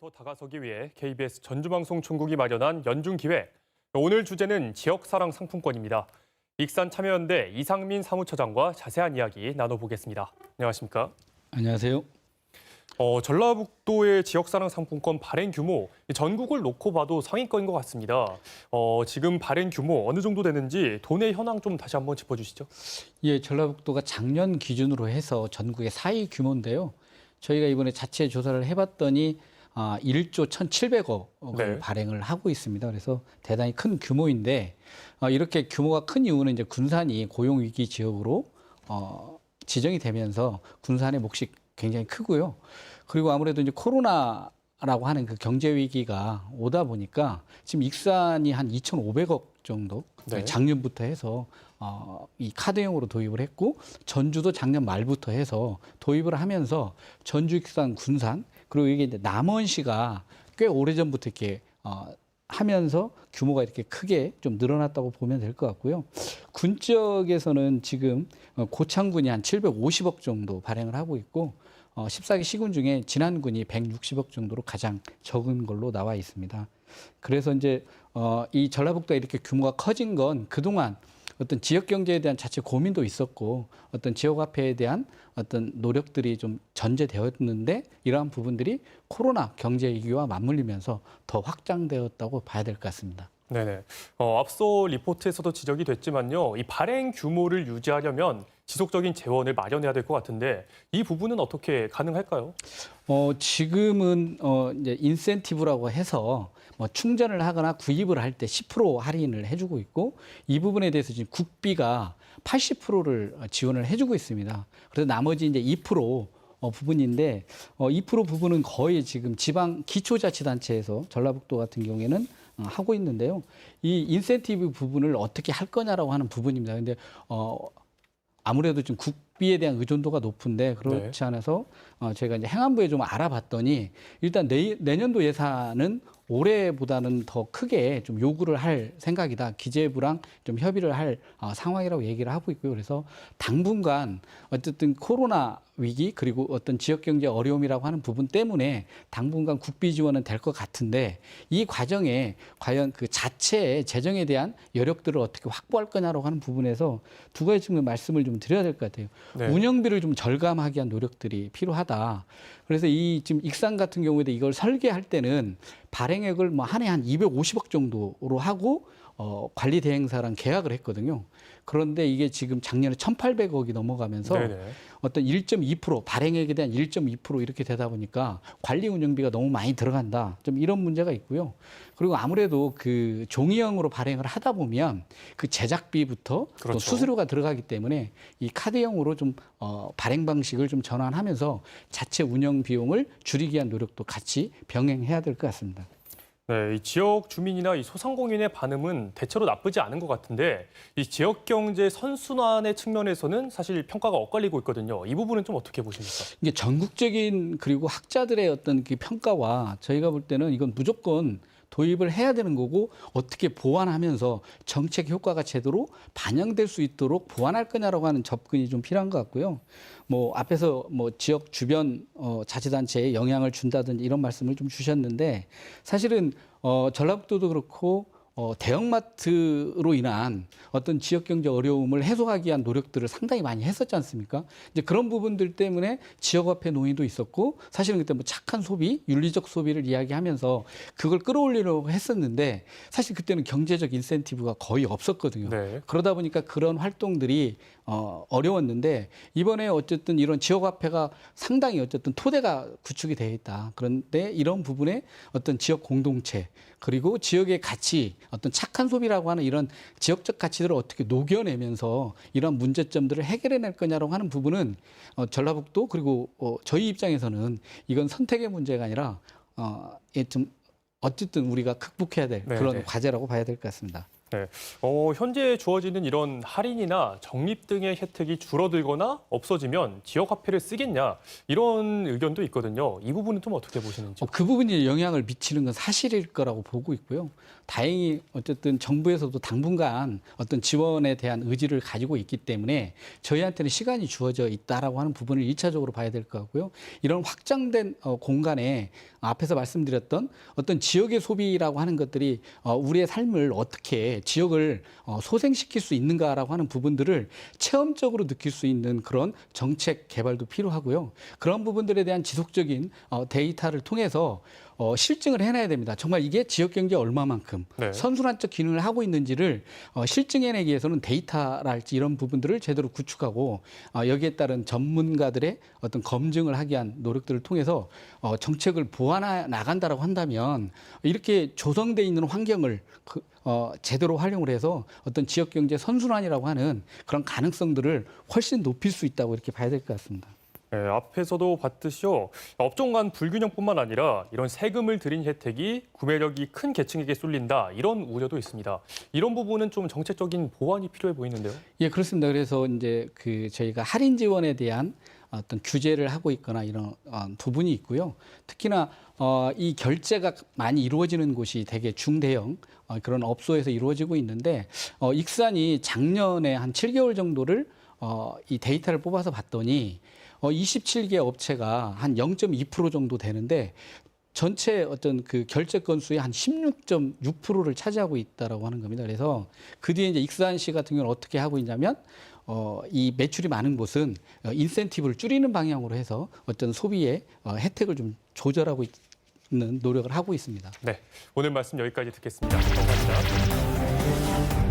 더 다가서기 위해 KBS 전주방송총국이 마련한 연중기획. 오늘 주제는 지역사랑 상품권입니다. 익산참여연대 이상민 사무처장과 자세한 이야기 나눠보겠습니다. 안녕하십니까? 안녕하세요. 전라북도의 지역사랑 상품권 발행 규모, 전국을 놓고 봐도 상위권인 것 같습니다. 지금 발행 규모 어느 정도 되는지 도내 현황 좀 다시 한번 짚어주시죠. 예, 전라북도가 작년 기준으로 해서 전국의 4위 규모인데요. 저희가 이번에 자체 조사를 해봤더니 1조 1,700억을 네. 발행을 하고 있습니다. 그래서 대단히 큰 규모인데 이렇게 규모가 큰 이유는 이제 군산이 고용위기 지역으로 지정이 되면서 군산의 몫이 굉장히 크고요. 그리고 아무래도 이제 코로나라고 하는 그 경제 위기가 오다 보니까 지금 익산이 한 2,500억 정도 네. 작년부터 해서 이 카드형으로 도입을 했고 전주도 작년 말부터 해서 도입을 하면서 전주, 익산, 군산 그리고 이게 이제 남원시가 꽤 오래전부터 이렇게 하면서 규모가 이렇게 크게 좀 늘어났다고 보면 될 것 같고요. 군 지역에서는 지금 고창군이 한 750억 정도 발행을 하고 있고 14개 시군 중에 진안군이 160억 정도로 가장 적은 걸로 나와 있습니다. 그래서 이제 이 전라북도가 이렇게 규모가 커진 건 그동안 어떤 지역 경제에 대한 자체 고민도 있었고 어떤 지역화폐에 대한 어떤 노력들이 좀 전제되었는데 이러한 부분들이 코로나 경제 위기와 맞물리면서 더 확장되었다고 봐야 될 것 같습니다. 네네. 앞서 리포트에서도 지적이 됐지만요. 이 발행 규모를 유지하려면 지속적인 재원을 마련해야 될 것 같은데 이 부분은 어떻게 가능할까요? 지금은 이제 인센티브라고 해서 뭐 충전을 하거나 구입을 할 때 10% 할인을 해주고 있고 이 부분에 대해서 지금 국비가 80%를 지원을 해주고 있습니다. 그래서 나머지 이제 2% 부분인데 2% 부분은 거의 지금 지방 기초자치단체에서 전라북도 같은 경우에는 하고 있는데요. 이 인센티브 부분을 어떻게 할 거냐라고 하는 부분입니다. 근데 아무래도 좀 국비에 대한 의존도가 높은데 그렇지 않아서 저희가 이제 행안부에 좀 알아봤더니 일단 내년도 예산은 올해보다는 더 크게 좀 요구를 할 생각이다. 기재부랑 좀 협의를 할 상황이라고 얘기를 하고 있고요. 그래서 당분간 어쨌든 코로나 위기 그리고 어떤 지역 경제 어려움이라고 하는 부분 때문에 당분간 국비 지원은 될 것 같은데 이 과정에 과연 그 자체의 재정에 대한 여력들을 어떻게 확보할 거냐라고 하는 부분에서 두 가지 측면 말씀을 좀 드려야 될 것 같아요. 네. 운영비를 좀 절감하기 위한 노력들이 필요하다. 그래서 이 지금 익산 같은 경우에도 이걸 설계할 때는 발행액을 뭐 한 해 한 250억 정도로 하고 관리 대행사랑 계약을 했거든요. 그런데 이게 지금 작년에 1,800억이 넘어가면서 네네. 어떤 1.2% 발행액에 대한 1.2% 이렇게 되다 보니까 관리 운영비가 너무 많이 들어간다. 좀 이런 문제가 있고요. 그리고 아무래도 그 종이형으로 발행을 하다 보면 그 제작비부터 그렇죠. 또 수수료가 들어가기 때문에 이 카드형으로 좀 발행 방식을 좀 전환하면서 자체 운영 비용을 줄이기 위한 노력도 같이 병행해야 될 것 같습니다. 네, 이 지역 주민이나 이 소상공인의 반응은 대체로 나쁘지 않은 것 같은데 이 지역 경제 선순환의 측면에서는 사실 평가가 엇갈리고 있거든요. 이 부분은 좀 어떻게 보십니까? 이게 전국적인 그리고 학자들의 어떤 그 평가와 저희가 볼 때는 이건 무조건 도입을 해야 되는 거고 어떻게 보완하면서 정책 효과가 제대로 반영될 수 있도록 보완할 거냐라고 하는 접근이 좀 필요한 것 같고요. 뭐 앞에서 뭐 지역 주변 자치단체에 영향을 준다든지 이런 말씀을 좀 주셨는데 사실은 전라북도도 그렇고 대형마트로 인한 어떤 지역 경제 어려움을 해소하기 위한 노력들을 상당히 많이 했었지 않습니까? 이제 그런 부분들 때문에 지역화폐 논의도 있었고 사실은 그때 뭐 착한 소비, 윤리적 소비를 이야기하면서 그걸 끌어올리려고 했었는데 사실 그때는 경제적 인센티브가 거의 없었거든요. 네. 그러다 보니까 그런 활동들이 어려웠는데 이번에 어쨌든 이런 지역화폐가 상당히 어쨌든 토대가 구축이 되어 있다. 그런데 이런 부분에 어떤 지역 공동체 그리고 지역의 가치 어떤 착한 소비라고 하는 이런 지역적 가치들을 어떻게 녹여내면서 이런 문제점들을 해결해낼 거냐라고 하는 부분은 전라북도 그리고 저희 입장에서는 이건 선택의 문제가 아니라 좀 어쨌든 우리가 극복해야 될 그런 네. 과제라고 봐야 될 것 같습니다. 네. 현재 주어지는 이런 할인이나 적립 등의 혜택이 줄어들거나 없어지면 지역 화폐를 쓰겠냐 이런 의견도 있거든요. 이 부분은 좀 어떻게 보시는지? 그 부분이 영향을 미치는 건 사실일 거라고 보고 있고요. 다행히 어쨌든 정부에서도 당분간 어떤 지원에 대한 의지를 가지고 있기 때문에 저희한테는 시간이 주어져 있다라고 하는 부분을 1차적으로 봐야 될 것 같고요. 이런 확장된 공간에 앞에서 말씀드렸던 어떤 지역의 소비라고 하는 것들이 우리의 삶을 어떻게 지역을 소생시킬 수 있는가라고 하는 부분들을 체험적으로 느낄 수 있는 그런 정책 개발도 필요하고요. 그런 부분들에 대한 지속적인 데이터를 통해서 실증을 해내야 됩니다. 정말 이게 지역 경제에 얼마만큼 네. 선순환적 기능을 하고 있는지를 실증해내기 위해서는 데이터랄지 이런 부분들을 제대로 구축하고 여기에 따른 전문가들의 어떤 검증을 하기 위한 노력들을 통해서 정책을 보완해 나간다라고 한다면 이렇게 조성돼 있는 환경을 제대로 활용을 해서 어떤 지역 경제 선순환이라고 하는 그런 가능성들을 훨씬 높일 수 있다고 이렇게 봐야 될 것 같습니다. 네, 앞에서도 봤듯이요. 업종 간 불균형뿐만 아니라 이런 세금을 들인 혜택이 구매력이 큰 계층에게 쏠린다. 이런 우려도 있습니다. 이런 부분은 좀 정책적인 보완이 필요해 보이는데요. 예, 그렇습니다. 그래서 이제 저희가 할인 지원에 대한 어떤 규제를 하고 있거나 이런 부분이 있고요. 특히나 이 결제가 많이 이루어지는 곳이 되게 중대형 그런 업소에서 이루어지고 있는데 익산이 작년에 한 7개월 정도를 이 데이터를 뽑아서 봤더니 27개 업체가 한 0.2% 정도 되는데 전체 어떤 그 결제 건수의 한 16.6%를 차지하고 있다라고 하는 겁니다. 그래서 그 뒤에 이제 익산시 같은 경우는 어떻게 하고 있냐면 이 매출이 많은 곳은 인센티브를 줄이는 방향으로 해서 어떤 소비의 혜택을 좀 조절하고 있는 노력을 하고 있습니다. 네, 오늘 말씀 여기까지 듣겠습니다. 감사합니다.